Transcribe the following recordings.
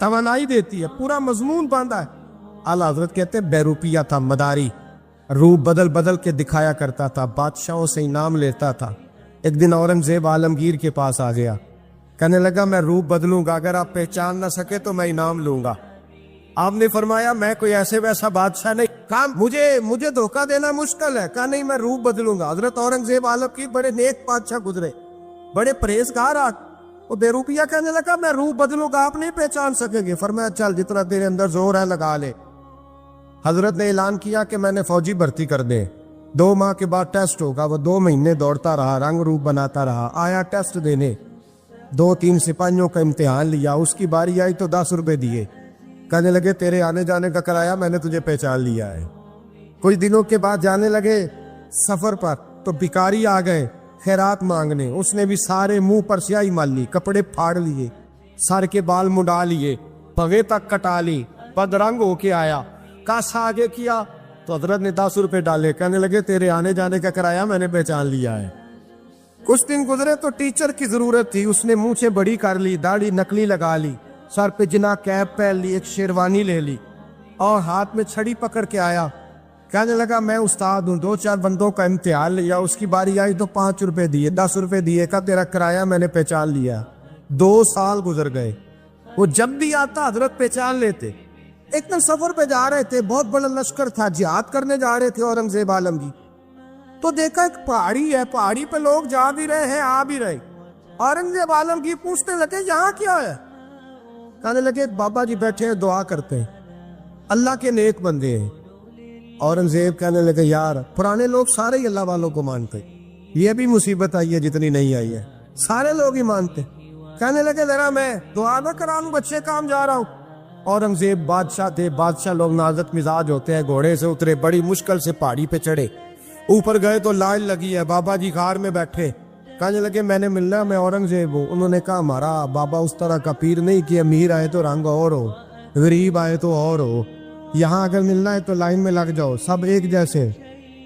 توانائی دیتی ہے, پورا مضمون باندھا ہے. اعلیٰ حضرت کہتے ہیں بہروپیہ تھا, مداری, روپ بدل بدل کے دکھایا کرتا تھا, بادشاہوں سے انعام لیتا تھا. ایک دن اورنگزیب عالمگیر کے پاس آ گیا, کہنے لگا میں روپ بدلوں گا, اگر آپ پہچان نہ سکے تو میں انعام لوں گا. آپ نے فرمایا میں کوئی ایسے ویسا بادشاہ نہیں. کہا مجھے دھوکہ دینا مشکل ہے. کہا نہیں میں روپ بدلوں گا. حضرت اورنگزیب عالمگیر بڑے نیک بادشاہ گزرے, بڑے پرہیزگار. وہ بہروپیہ کہنے لگا میں روپ بدلوں گا, آپ نہیں پہچان سکیں گے. فرمایا چل جتنا تیرے اندر زور ہے لگا لے. حضرت نے اعلان کیا کہ میں نے فوجی بھرتی کر دے, 2 ماہ کے بعد ٹیسٹ ہوگا. وہ 2 مہینے دوڑتا رہا, رنگ روپ بناتا رہا, آیا ٹیسٹ دینے, 2-3 سپاہیوں کا امتحان لیا. اس کی باری آئی تو 10 روپے دیے, کہنے لگے تیرے آنے جانے کا کرایہ میں نے تجھے پہچان لیا ہے. کچھ دنوں کے بعد جانے لگے سفر پر تو بھکاری آ گئے خیرات مانگنے. اس نے بھی سارے منہ پر سیاہی مال لی, کپڑے پھاڑ لیے, سر کے بال مڈا لیے, پگے تک کٹا لی, بدرنگ ہو کے آیا. کاسا آگے کیا تو حضرت نے 10 روپے ڈالے, کہنے لگے تیرے آنے جانے کا کرایہ میں نے پہچان لیا ہے. کچھ دن گزرے تو ٹیچر کی ضرورت تھی. اس نے مونچھیں بڑی کر لی, داڑھی نکلی لگا لی, سر پہ جنا کیپ پہن لی, ایک شیروانی لے لی اور ہاتھ میں چھڑی پکڑ کے آیا. کہنے لگا میں استاد ہوں, 2-4 بندوں کا امتحان لیا, اس کی باری آئی تو 5 روپے دیے, 10 روپے دیے, کا تیرا کرایہ میں نے پہچان لیا. 2 سال گزر گئے. وہ جب بھی آتا حضرت پہچان لیتے. ایک دن سفر پہ جا رہے تھے, بہت بڑا لشکر تھا, جہاد کرنے جا رہے تھے اورنگزیب عالمگیر. تو دیکھا ایک پہاڑی ہے, پہاڑی پہ لوگ جا بھی رہے ہیں آ بھی رہے. اورنگزیب عالمگیر پوچھنے لگے یہاں کیا ہے؟ کہنے لگے بابا جی بیٹھے ہیں دعا کرتے ہیں, اللہ کے نیک بندے ہیں. اورنگزیب کہنے لگے یار پرانے لوگ سارے ہی اللہ والوں کو مانتے, یہ بھی مصیبت آئی ہے جتنی نہیں آئی ہے, سارے لوگ ہی مانتے. کہنے لگے ذرا میں دعا نہ کرا لوں, بچے کام جا رہا ہوں. اورنگزیب بادشاہ تھے, بادشاہ لوگ نازک مزاج ہوتے ہیں. گھوڑے سے اترے, بڑی مشکل سے پہاڑی پہ چڑھے, اوپر گئے تو لائن لگی ہے, بابا جی غار میں بیٹھے. کہنے لگے میں نے ملنا, میں اورنگزیب ہوں. انہوں نے کہا ہمارا بابا اس طرح کا پیر نہیں کہ امیر آئے تو رنگ اور ہو, غریب آئے تو اور ہو, یہاں اگر ملنا ہے تو لائن میں لگ جاؤ, سب ایک جیسے.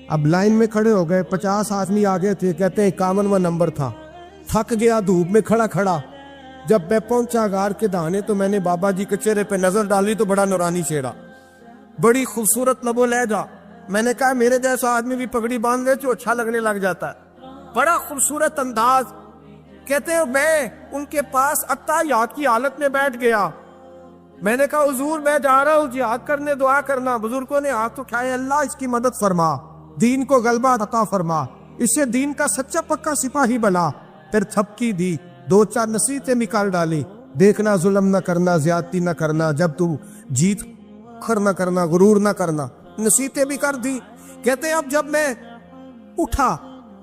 اب لائن میں کھڑے ہو گئے, 50 آدمی آگے تھے, کہتے ہیں 51واں نمبر تھا. تھک گیا دھوپ میں کھڑا کھڑا. جب میں پہنچا غار کے دہانے تو میں نے بابا جی کے چہرے پہ نظر ڈالی تو بڑا نورانی چہرہ, بڑی خوبصورت لب و لہجہ. میں نے کہا میرے جیسا آدمی بھی پگڑی باندھ لے تو اچھا لگنے لگ جاتا ہے, بڑا خوبصورت انداز. کہتے ہیں میں ان کے پاس اتحیات کی حالت میں بیٹھ گیا. میں نے کہا حضور میں جا رہا ہوں جہاد کرنے, دعا کرنا. بزرگوں نے ہاتھ اٹھائے, اللہ اس کی مدد فرما, دین کو غلبہ عطا فرما, اسے دین کا سچا پکا سپاہی بنا. پھر تھپکی دی, 2-4 نصیحتیں نکال ڈالی. دیکھنا ظلم نہ کرنا, زیادتی نہ کرنا, جب تو جیت خر نہ کرنا, غرور نہ کرنا, نصیحتیں بھی کر دی. کہتے ہیں اب جب میں اٹھا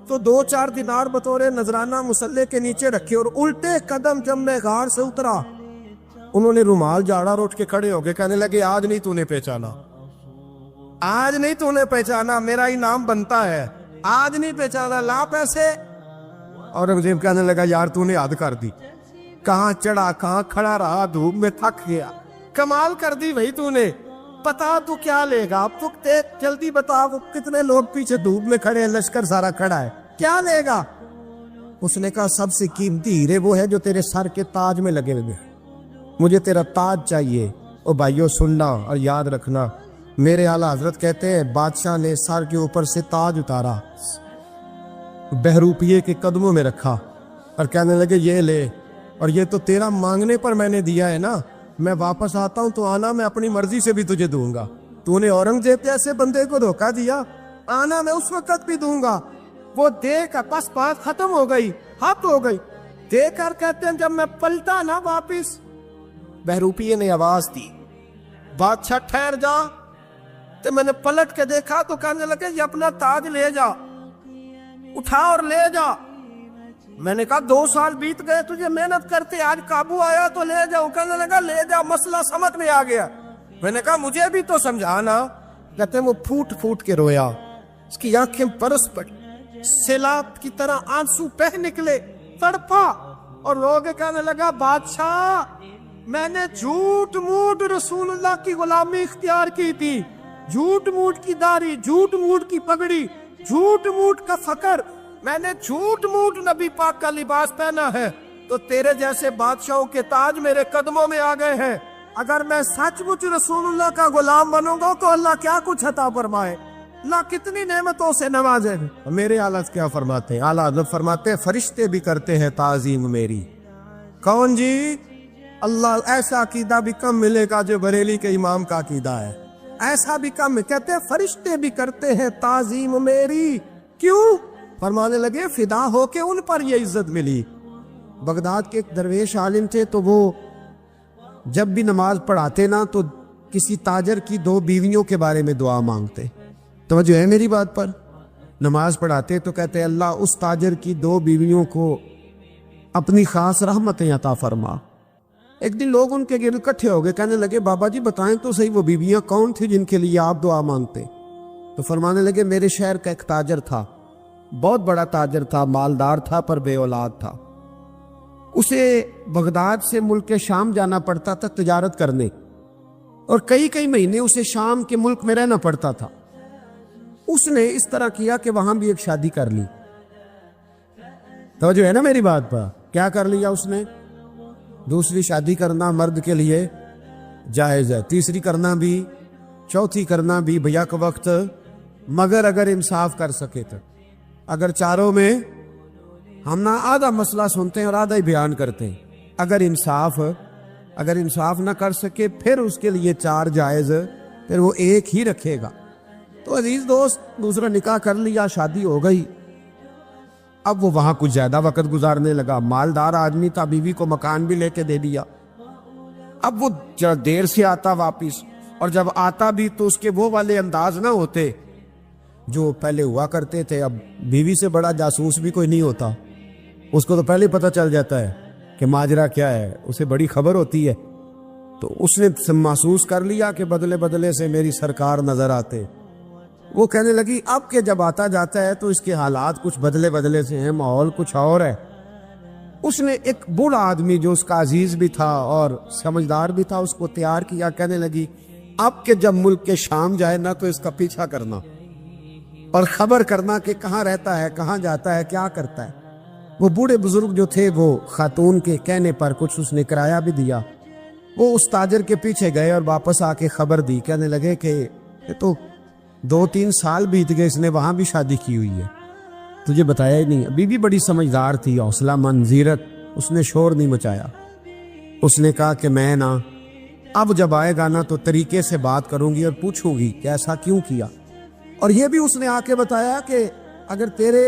تو 2-4 دینار بطور نذرانہ مسلح کے نیچے رکھے, اور الٹے قدم جب میں غار سے اترا انہوں نے رومال جاڑا روٹ کے کھڑے ہو گئے. کہنے لگے آج نہیں تو نے پہچانا, آج نہیں تو نے پہچانا, میرا انعام بنتا ہے, آج نہیں پہچانا, لا پیسے. اورنگزیب کہنے لگا یار تو نے حد کر دی, کہاں چڑھا کہاں کھڑا رہا, دھوپ میں تھک گیا, کمال کر دی بھائی تو نے. پتا تو کیا لے گا, اب تو جلدی بتا, وہ کتنے لوگ پیچھے دھوپ میں کھڑے ہیں, لشکر سارا کھڑا ہے, کیا لے گا؟ اس نے کہا سب سے قیمتی ہیرے وہ ہے جو تیرے سر کے تاج میں لگے ہوئے, مجھے تیرا تاج چاہیے. او بھائیو سننا اور یاد رکھنا, میرے اعلیٰ حضرت کہتے ہیں بادشاہ نے سر کے اوپر سے تاج اتارا, بہروپیے کے قدموں میں رکھا اور کہنے لگے یہ لے, اور یہ تو تیرا مانگنے پر میں نے دیا ہے نا, میں واپس آتا ہوں تو آنا میں اپنی مرضی سے بھی تجھے دوں گا. تو نے اورنگزیب جیسے بندے کو دھوکہ دیا, آنا میں اس وقت بھی دوں گا. وہ دے کر بس بات ختم ہو گئی, حق ہو گئی. دے کر کہتے ہیں جب میں پلٹا نا واپس, بہروپیے نے آواز دی بادشاہ ٹھہر جا. تو میں نے پلٹ کے دیکھا تو کہنے لگے یہ اپنا تاج لے جا, اٹھا اور لے جا. میں نے کہا 2 سال بیت گئے تجھے محنت کرتے, آج قابو آیا تو لے جاؤ. کہنے لگا لے جا, مسئلہ سمجھ میں آ گیا. میں نے کہا مجھے بھی تو سمجھانا. کہتے ہیں وہ پھوٹ پھوٹ کے رویا, اس کی آنکھیں برس پڑی, سیلاب کی طرح آنسو بہہ نکلے, تڑپا اور رو کے کہنے لگا بادشاہ میں نے جھوٹ موٹ رسول اللہ کی غلامی اختیار کی تھی, جھوٹ موٹ کی داڑھی, جھوٹ موٹ کی پگڑی, جھوٹ موٹ کا فقر, میں نے جھوٹ موٹ نبی پاک کا لباس پہنا ہے, تو تیرے جیسے بادشاہوں کے تاج میرے قدموں میں آ گئے ہیں. اگر میں سچ مچ رسول اللہ کا غلام بنوں گا تو اللہ کیا کچھ عطا فرمائے، اللہ کتنی نعمتوں سے نوازے۔ میرے اعلیٰ کیا فرماتے ہیں؟ اعلیٰ حضرت فرماتے ہیں فرشتے بھی کرتے ہیں تعظیم میری۔ کون جی؟ اللہ ایسا عقیدہ بھی کم ملے گا جو بریلی کے امام کا عقیدہ ہے، ایسا بھی کم۔ کہتے ہیں فرشتے بھی کرتے ہیں تعظیم میری۔ کیوں؟ فرمانے لگے فدا ہو کے ان پر یہ عزت ملی۔ بغداد کے ایک درویش عالم تھے، تو وہ جب بھی نماز پڑھاتے نا تو کسی تاجر کی 2 بیویوں کے بارے میں دعا مانگتے۔ توجہ ہے میری بات پر؟ نماز پڑھاتے تو کہتے اللہ اس تاجر کی 2 بیویوں کو اپنی خاص رحمتیں عطا فرما۔ ایک دن لوگ ان کے گرد اکٹھے ہو گئے، کہنے لگے بابا جی بتائیں تو صحیح وہ بیویاں کون تھی جن کے لیے آپ دعا مانگتے؟ تو فرمانے لگے میرے شہر کا ایک تاجر تھا، بہت بڑا تاجر تھا، مالدار تھا پر بے اولاد تھا۔ اسے بغداد سے ملک شام جانا پڑتا تھا تجارت کرنے، اور کئی مہینے اسے شام کے ملک میں رہنا پڑتا تھا۔ اس نے اس طرح کیا کہ وہاں بھی ایک شادی کر لی۔ توجہ ہے نا میری بات پر؟ کیا کر لیا اس نے؟ دوسری شادی کرنا مرد کے لیے جائز ہے، تیسری کرنا بھی، چوتھی کرنا بھی بیک وقت، مگر اگر انصاف کر سکے تو۔ اگر چاروں میں ہم نہ آدھا مسئلہ سنتے ہیں اور آدھا ہی بیان کرتے ہیں، اگر انصاف نہ کر سکے پھر اس کے لیے 4 جائز، پھر وہ ایک ہی رکھے گا۔ تو عزیز دوست دوسرا نکاح کر لیا، شادی ہو گئی۔ اب وہ وہاں کچھ زیادہ وقت گزارنے لگا، مالدار آدمی تھا، بیوی کو مکان بھی لے کے دے دیا۔ اب وہ دیر سے آتا واپس، اور جب آتا بھی تو اس کے وہ والے انداز نہ ہوتے جو پہلے ہوا کرتے تھے۔ اب بیوی سے بڑا جاسوس بھی کوئی نہیں ہوتا، اس کو تو پہلے پتہ چل جاتا ہے کہ ماجرا کیا ہے، اسے بڑی خبر ہوتی ہے۔ تو اس نے محسوس کر لیا کہ بدلے بدلے سے میری سرکار نظر آتے۔ وہ کہنے لگی اب کہ جب آتا جاتا ہے تو اس کے حالات کچھ بدلے سے ہیں، ماحول کچھ اور ہے۔ اس نے ایک بوڑھا آدمی جو اس کا عزیز بھی تھا اور سمجھدار بھی تھا اس کو تیار کیا۔ کہنے لگی اب کہ جب ملک کے شام جائے نا تو اس کا پیچھا کرنا اور خبر کرنا کہ کہاں رہتا ہے، کہاں جاتا ہے، کیا کرتا ہے۔ وہ بوڑھے بزرگ جو تھے وہ خاتون کے کہنے پر کچھ اس نے کرایہ بھی دیا۔ وہ اس تاجر کے پیچھے گئے اور واپس آ کے خبر دی۔ کہنے لگے کہ یہ تو 2-3 سال بیت گئے، اس نے وہاں بھی شادی کی ہوئی ہے، تجھے بتایا ہی نہیں۔ ابھی بھی بڑی سمجھدار تھی، حوصلہ مند، زیرک، اس نے شور نہیں مچایا۔ اس نے کہا کہ میں نا اب جب آئے گا نا تو طریقے سے بات کروں گی اور پوچھوں گی کہ ایسا کیوں کیا۔ اور یہ بھی اس نے آ کے بتایا کہ اگر تیرے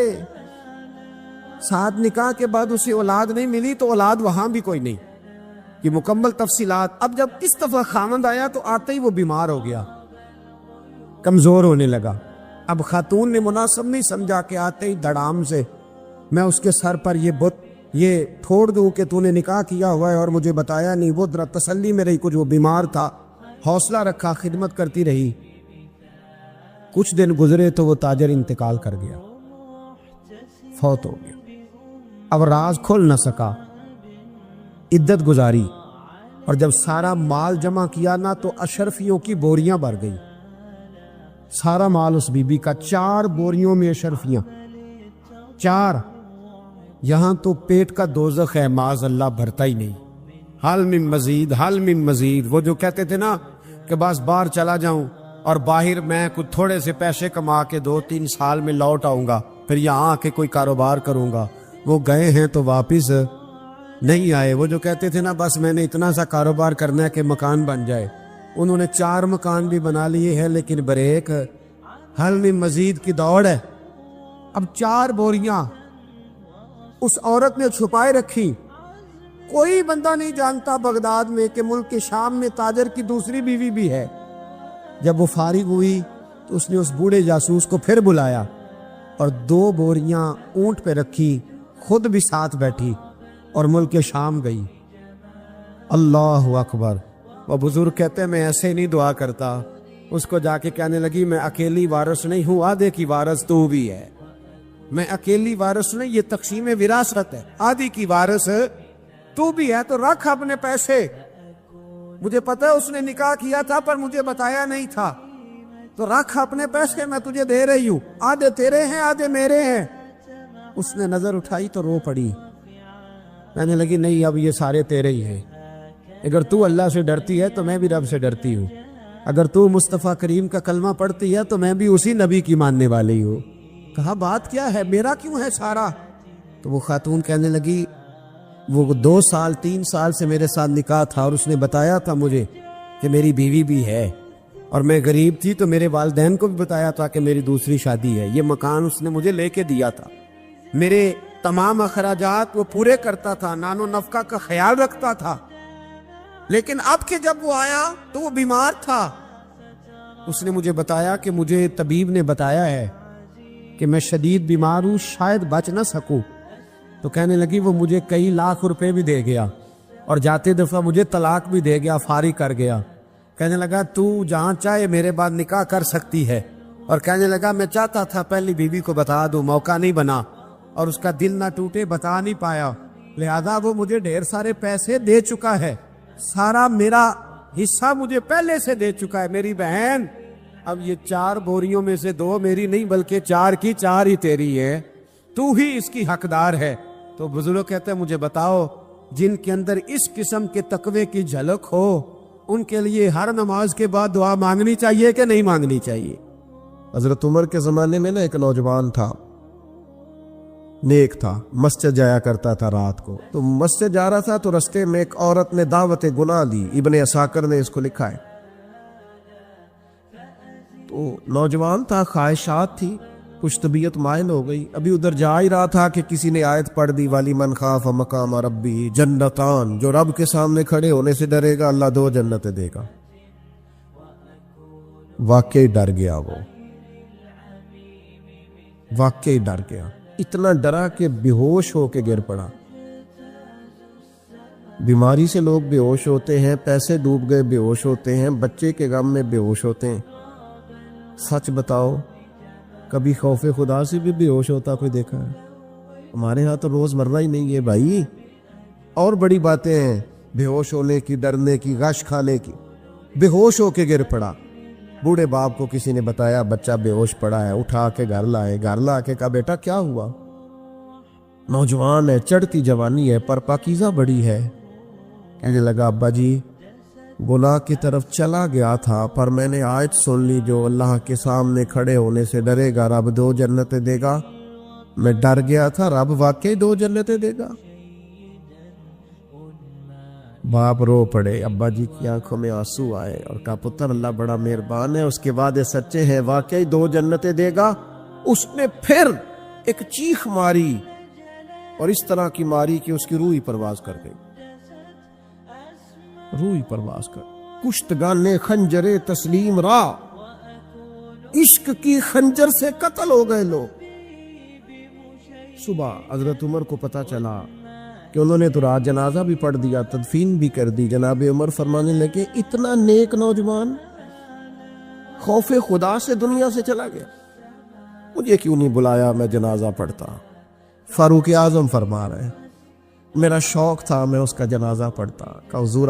ساتھ نکاح کے بعد اسے اولاد نہیں ملی تو اولاد وہاں بھی کوئی نہیں، یہ مکمل تفصیلات۔ اب جب اس دفعہ خامند آیا تو آتے ہی وہ بیمار ہو گیا، کمزور ہونے لگا۔ اب خاتون نے مناسب نہیں سمجھا کہ آتے ہی دڑام سے میں اس کے سر پر یہ پھوڑ دوں کہ تو نے نکاح کیا ہوا ہے اور مجھے بتایا نہیں۔ وہ ذرا تسلی میں رہی، کچھ وہ بیمار تھا، حوصلہ رکھا، خدمت کرتی رہی۔ کچھ دن گزرے تو وہ تاجر انتقال کر گیا، فوت ہو گیا۔ اب راز کھل نہ سکا، عدت گزاری، اور جب سارا مال جمع کیا نا تو اشرفیوں کی بوریاں بھر گئی۔ سارا مال اس بی بی کا، 4 بوریوں میں اشرفیاں، 4۔ یہاں تو پیٹ کا دوزخ ہے، معاذ اللہ بھرتا ہی نہیں۔ حل من مزید، حل من مزید۔ وہ جو کہتے تھے نا کہ بس باہر چلا جاؤں اور باہر میں کچھ تھوڑے سے پیسے کما کے 2-3 سال میں لوٹ آؤں گا، پھر یہاں آ کے کوئی کاروبار کروں گا، وہ گئے ہیں تو واپس نہیں آئے۔ وہ جو کہتے تھے نا بس میں نے اتنا سا کاروبار کرنا ہے کہ مکان بن جائے، انہوں نے 4 مکان بھی بنا لیے ہیں، لیکن بریک حل میں مزید کی دوڑ ہے۔ اب 4 بوریاں اس عورت نے چھپائے رکھی، کوئی بندہ نہیں جانتا بغداد میں کہ ملک کے شام میں تاجر کی دوسری بیوی بھی ہے۔ جب وہ فارغ ہوئی تو اس نے اس بوڑھے جاسوس کو پھر بلایا اور 2 بوریاں اونٹ پہ رکھی، خود بھی ساتھ بیٹھی اور ملک شام گئی۔ اللہ اکبر۔ وہ بزرگ کہتے ہیں میں ایسے نہیں دعا کرتا۔ اس کو جا کے کہنے لگی میں اکیلی وارث نہیں ہوں، آدھے کی وارث تو بھی ہے۔ میں اکیلی وارث نہیں، یہ تقسیم وراثت ہے، آدھی کی وارث تو بھی ہے، تو رکھ اپنے پیسے۔ مجھے پتہ ہے اس نے نکاح کیا تھا پر مجھے بتایا نہیں تھا، تو رکھ اپنے پیسے، میں تجھے دے رہی ہوں، آدھے تیرے ہیں آدھے میرے ہیں۔ اس نے نظر اٹھائی تو رو پڑی، کہنے لگی نہیں اب یہ سارے تیرے ہی ہیں۔ اگر تو اللہ سے ڈرتی ہے تو میں بھی رب سے ڈرتی ہوں، اگر تو مصطفیٰ کریم کا کلمہ پڑھتی ہے تو میں بھی اسی نبی کی ماننے والی ہوں۔ کہا بات کیا ہے، میرا کیوں ہے سارا؟ تو وہ خاتون کہنے لگی وہ 2 سال 3 سال سے میرے ساتھ نکاح تھا اور اس نے بتایا تھا مجھے کہ میری بیوی بھی ہے، اور میں غریب تھی تو میرے والدین کو بھی بتایا تھا کہ میری دوسری شادی ہے۔ یہ مکان اس نے مجھے لے کے دیا تھا، میرے تمام اخراجات وہ پورے کرتا تھا، نان و نفقہ کا خیال رکھتا تھا، لیکن اب کہ جب وہ آیا تو وہ بیمار تھا۔ اس نے مجھے بتایا کہ مجھے طبیب نے بتایا ہے کہ میں شدید بیمار ہوں، شاید بچ نہ سکوں۔ تو کہنے لگی وہ مجھے کئی لاکھ روپے بھی دے گیا اور جاتے دفعہ مجھے طلاق بھی دے گیا، فارغ کر گیا۔ کہنے لگا تو جہاں چاہے میرے بعد نکاح کر سکتی ہے، اور کہنے لگا میں چاہتا تھا پہلی بیوی کو بتا دوں، موقع نہیں بنا اور اس کا دل نہ ٹوٹے، بتا نہیں پایا، لہذا وہ مجھے ڈھیر سارے پیسے دے چکا ہے، سارا میرا حصہ مجھے پہلے سے دے چکا ہے۔ میری بہن اب یہ 4 بوریوں میں سے 2 میری نہیں بلکہ 4 کی 4 ہی تیری ہے، تو ہی اس کی حقدار ہے۔ تو بزرگ کہتے ہیں مجھے بتاؤ جن کے اندر اس قسم کے تقوی کی جھلک ہو ان کے لیے ہر نماز کے بعد دعا مانگنی چاہیے کہ نہیں مانگنی چاہیے؟ حضرت عمر کے زمانے میں نا ایک نوجوان تھا، نیک تھا، مسجد جایا کرتا تھا رات کو۔ تو مسجد جا رہا تھا تو رستے میں ایک عورت نے دعوت گناہ دی، ابن عساکر نے اس کو لکھا ہے۔ تو نوجوان تھا، خواہشات تھی، کچھ طبیعت مائل ہو گئی، ابھی ادھر جا ہی رہا تھا کہ کسی نے آیت پڑھ دی والی من خاف مقام ربی جنتان، جو رب کے سامنے کھڑے ہونے سے ڈرے گا اللہ 2 جنتیں دے گا۔ واقعی ڈر گیا، وہ واقعی ڈر گیا، اتنا ڈرا کہ بے ہوش ہو کے گر پڑا۔ بیماری سے لوگ بے ہوش ہوتے ہیں، پیسے ڈوب گئے بے ہوش ہوتے ہیں، بچے کے غم میں بے ہوش ہوتے ہیں۔ سچ بتاؤ کبھی خوف خدا سے بھی بے ہوش ہوتا کوئی دیکھا ہے؟ ہمارے ہاں تو روز مرہ ہی نہیں ہے بھائی، اور بڑی باتیں ہیں بے ہوش ہونے کی، ڈرنے کی، غش کھانے کی۔ بے ہوش ہو کے گر پڑا، بوڑھے باپ کو کسی نے بتایا بچہ بے ہوش پڑا ہے، اٹھا کے گھر لائے، گھر لا کے کہا بیٹا کیا ہوا؟ نوجوان ہے، چڑھتی جوانی ہے پر پاکیزہ بڑی ہے۔ کہنے لگا ابا جی گناہ کی طرف چلا گیا تھا پر میں نے آیت سن لی جو اللہ کے سامنے کھڑے ہونے سے ڈرے گا رب 2 جنتیں دے گا، میں ڈر گیا تھا، رب واقعی 2 جنتیں دے گا۔ باپ رو پڑے، ابا جی کی آنکھوں میں آنسو آئے اور کہا پتر اللہ بڑا مہربان ہے، اس کے وعدے سچے ہیں، واقعی 2 جنتیں دے گا۔ اس نے پھر ایک چیخ ماری اور اس طرح کی ماری کہ اس کی روح ہی پرواز کر گئی، روح ہی پرواز کر۔ کشتگان خنجر تسلیم را، عشق کی خنجر سے قتل ہو گئے لوگ۔ صبح حضرت عمر کو پتا چلا کہ انہوں نے تو رات جنازہ بھی پڑھ دیا، تدفین بھی کر دی۔ جناب عمر فرمانے لگے اتنا نیک نوجوان خوف خدا سے دنیا سے چلا گیا، مجھے کیوں نہیں بلایا میں جنازہ پڑھتا؟ فاروق اعظم فرما رہے ہیں میرا شوق تھا میں اس کا جنازہ پڑھتا۔ کہ حضور